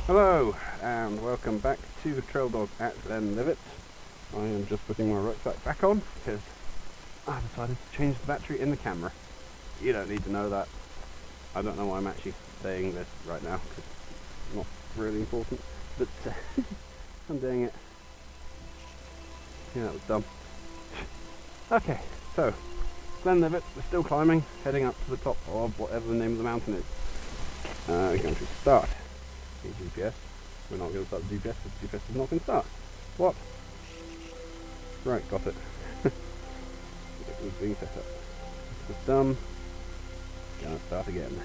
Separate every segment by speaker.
Speaker 1: Hello and welcome back to TrailDog at Glenlivet. I am just putting my rucksack back on because I decided to change the battery in the camera. You don't need to know that. I don't know why I'm actually saying this right now because it's not really important, but I'm doing it. Yeah, that was dumb. Okay, so Glenlivet, we're still climbing, heading up to the top of whatever the name of the mountain is. We're going to start the GPS. We're not going to start the GPS because the GPS is not going to start. What? Right, got it. It was being set up. This was done. Gonna start again.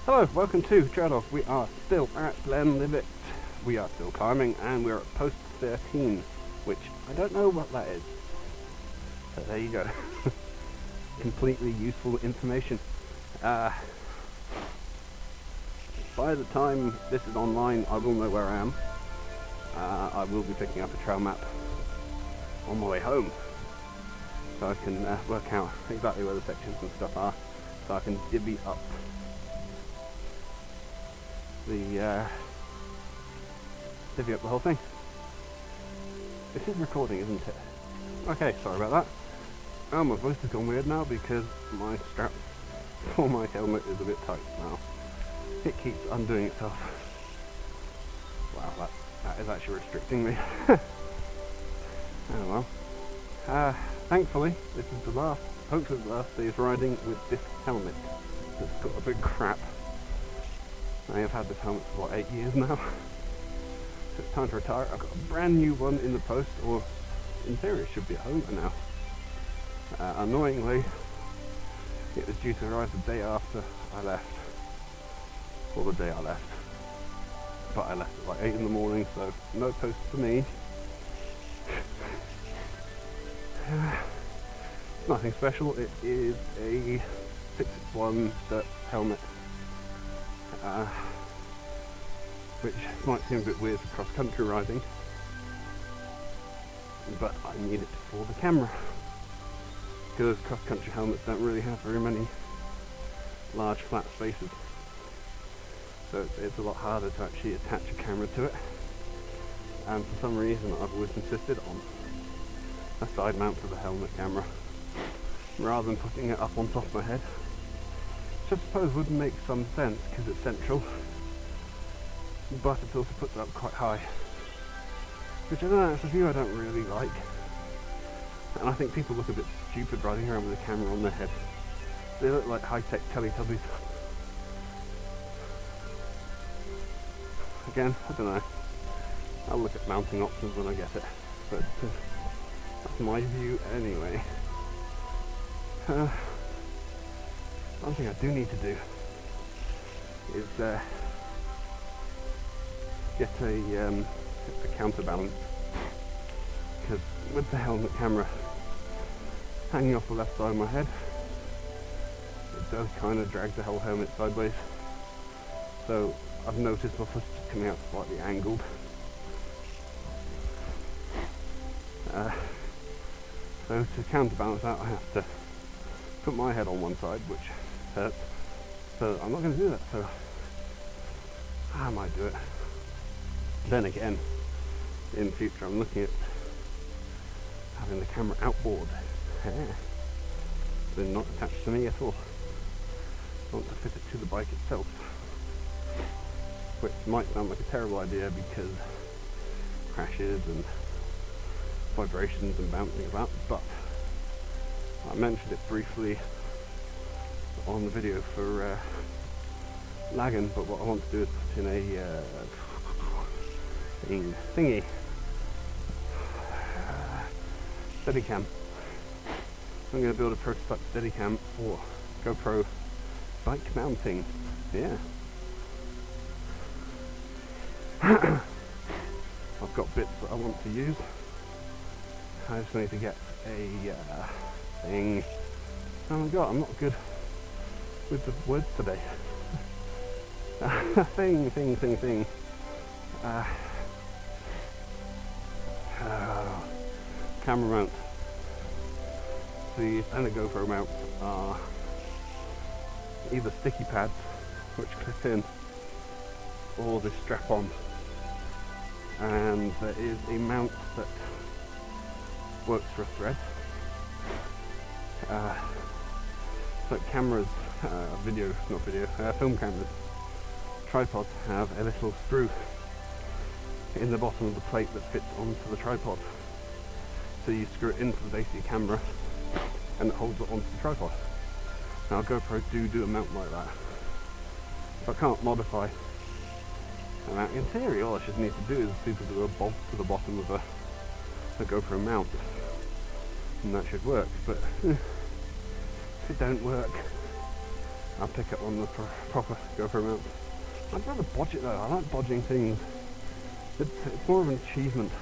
Speaker 1: Hello, welcome to TrailDog. We are still at Glenlivet. We are still climbing and we're at post 13, which I don't know what that is. So there you go. Completely useful information. By the time this is online, I will know where I am. I will be picking up a trail map on my way home, so I can work out exactly where the sections and stuff are, so I can divvy up the whole thing. This is recording, isn't it? Okay, sorry about that. Oh, my voice has gone weird now because my strap for my helmet is a bit tight now. It keeps undoing itself. Wow, that is actually restricting me. Oh well. Thankfully, this is the last, hopefully the last day's riding with this helmet. It's got a big crap. I have had this helmet for what, 8 years now? So it's time to retire. I've got a brand new one in the post, or in theory it should be at home now. Annoyingly, it was due to arrive the day after I left, or the day I left, but I left at like 8 in the morning, so no post for me. Nothing special. It is a 661 dirt helmet, which might seem a bit weird for cross-country riding, but I need it for the camera, because cross-country helmets don't really have very many large flat spaces, so it's a lot harder to actually attach a camera to it, and for some reason I've always insisted on a side mount for the helmet camera rather than putting it up on top of my head, which I suppose would make some sense because it's central, but it also puts it up quite high, which I don't know, it's a view I don't really like, and I think people look a bit stupid riding around with a camera on their head. They look like high-tech Teletubbies. Again, I don't know, I'll look at mounting options when I get it, but that's my view anyway. One thing I do need to do is get a counterbalance, because with the helmet camera hanging off the left side of my head, it does kind of drag the whole helmet sideways, so I've noticed my foot's just coming out slightly angled. So to counterbalance that, I have to put my head on one side, which hurts, so I'm not going to do that, so I might do it. Then again, in the future I'm looking at having the camera outboard, then not attached to me at all. I want to fit it to the bike itself, which might sound like a terrible idea because crashes and vibrations and bouncing about, but I mentioned it briefly on the video for lagging, but what I want to do is put in a thingy, Steadicam. I'm going to build a prototype Steadicam for GoPro bike mounting. Yeah. I've got bits that I want to use. I just need to get a thing. Oh my god, I'm not good with the words today. thing. camera mounts, the standard GoPro mounts are either sticky pads which clip in or this strap on, and there is a mount that works for a thread. So cameras, film cameras, tripods have a little screw in the bottom of the plate that fits onto the tripod. So you screw it into the base of your camera and it holds it onto the tripod. Now GoPros do a mount like that. So I can't modify a mount. In theory, all I should need to do is people do a bolt to the bottom of a GoPro mount, and that should work. But if it don't work, I'll pick up on the proper GoPro mount. I'd rather bodge it though. I like bodging things. It's more of an achievement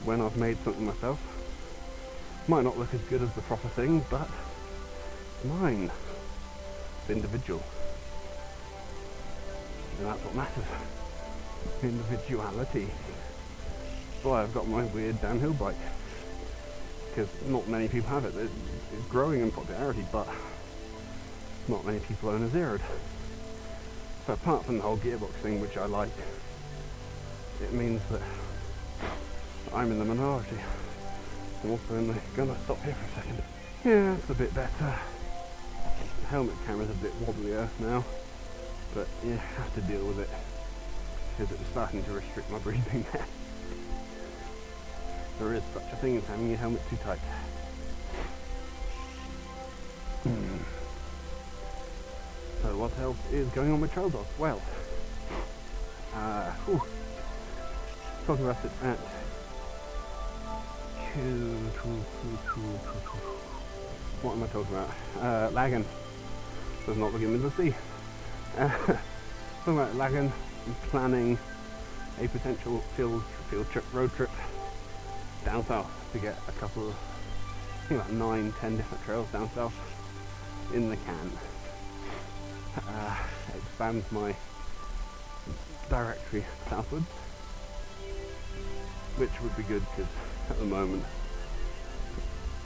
Speaker 1: when I've made something myself. Might not look as good as the proper thing, but it's mine. It's individual. And that's what matters. Individuality. That's why I've got my weird downhill bike. Because not many people have it. It's growing in popularity, but not many people own a Zeroed. So apart from the whole gearbox thing, which I like, it means that I'm in the minority. I'm also in the... Gonna stop here for a second. Yeah, it's a bit better. The helmet camera's a bit wobblier now, but you have to deal with it because it's starting to restrict my breathing there. There is such a thing as having your helmet too tight. So what else is going on with TrailDog? Well, talking about it at what am I talking about? Lagan. Does not begin with a C. Talking about Lagan and planning a potential field trip, road trip down south to get a couple of, I think about 9-10 different trails down south in the can. Expand my directory southwards, which would be good because at the moment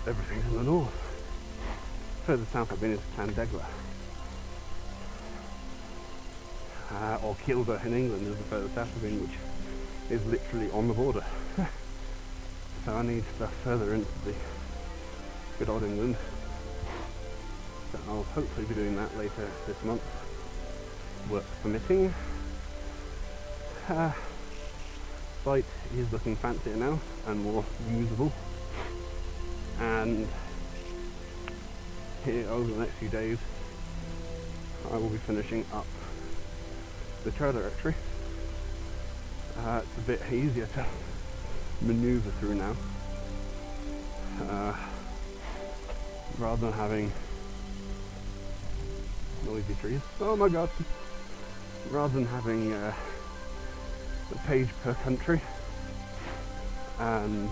Speaker 1: everything's in the north. Further south I've been is Llandegla, or Kielder in England is the further south I've been, which is literally on the border. So I need stuff further into the good old England. So I'll hopefully be doing that later this month, work permitting. Site is looking fancier now and more usable, and here over the next few days I will be finishing up the trail directory. It's a bit easier to maneuver through now, rather than having noisy trees. Oh my god! Rather than having a page per country and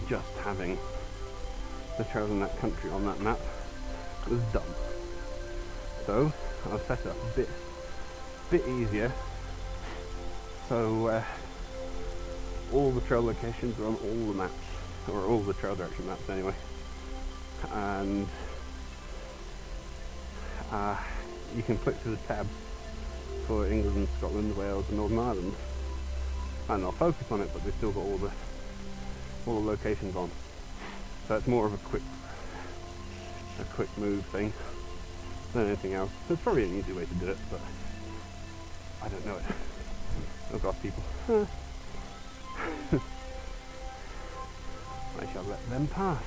Speaker 1: just having the trails in that country on that map was dumb. So I've set it up a bit easier. So all the trail locations are on all the maps, or all the trail direction maps anyway, and you can click through the tabs for England, Scotland, Wales and Northern Ireland, and I'll focus on it, but they've still got all the locations on, so it's more of a quick move thing than anything else. So it's probably an easy way to do it, but I don't know it. I've got people. I shall let them pass.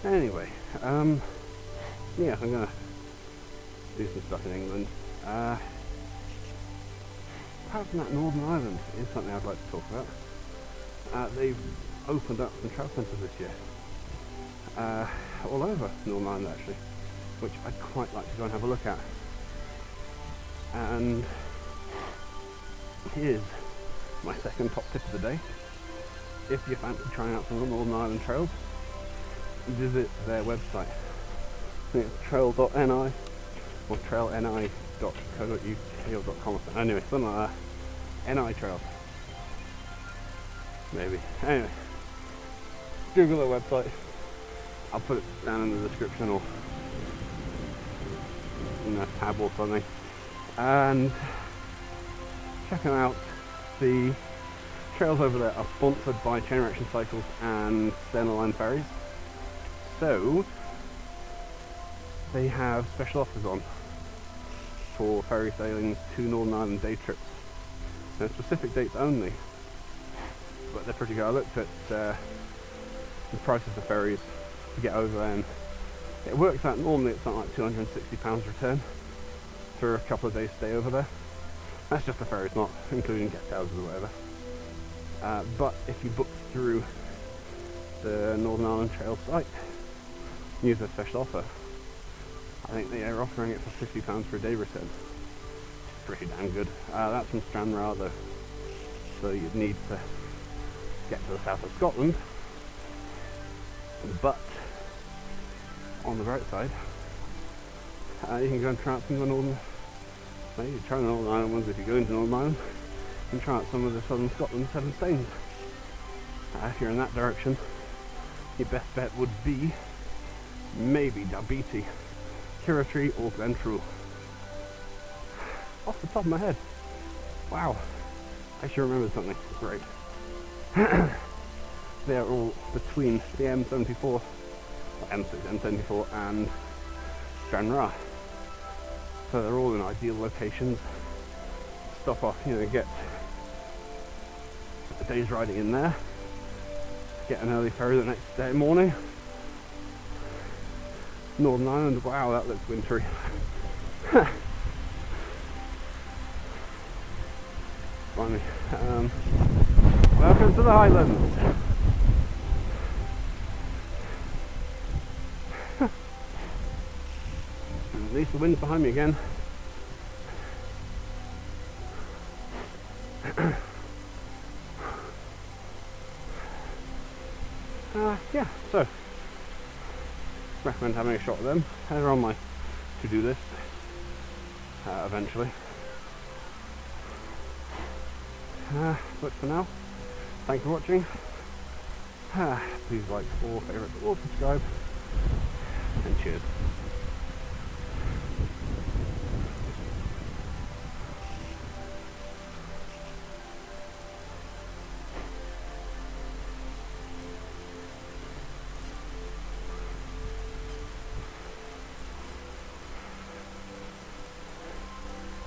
Speaker 1: Anyway, yeah, I'm gonna do some stuff in England. Apart from that, Northern Ireland is something I'd like to talk about. They've opened up some trail centres this year, all over Northern Ireland actually, which I'd quite like to go and have a look at. And here's my second top tip of the day. If you fancy trying out some of the Northern Ireland trails, visit their website. I think it's trail.ni or trailni.co.uk or .com. Anyway, something like that. NI Trails. Maybe. Anyway, Google their website. I'll put it down in the description or in a tab or something. And check them out. The trails over there are sponsored by Chain Reaction Cycles and Stena Line Ferries. So they have special offers on for ferry sailings to Northern Ireland day trips. They're specific dates only, but they're pretty good. I looked at the prices of ferries to get over there, and it works out normally it's something like £260 return for a couple of days stay over there. That's just the ferries, not including guest houses or whatever. But if you book through the Northern Ireland Trail site, use their special offer, I think they are offering it for £50 for a day return. Pretty damn good. That's from Stranraer though, so you'd need to get to the south of Scotland. But on the right side, you can go and try out some of the Northern, maybe try the Northern Ireland ones if you go into Northern Ireland, and try out some of the Southern Scotland Seven Stains. If you're in that direction, your best bet would be maybe Dabiti, Kiratree or Glentrue. Off the top of my head. Wow. I should remember something. Great. They're all between the M74, or M6, M74 and Stranraer. So they're all in ideal locations. Stop off, get a day's riding in there, get an early ferry the next day morning. Northern Ireland, wow, that looks wintry. Funny. Welcome to the Highlands. At least the wind's behind me again. Yeah, so recommend having a shot at them. They're on my to-do list eventually. But for now, thanks for watching. Please like or favourite or subscribe, and cheers.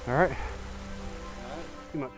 Speaker 1: All right. Too much.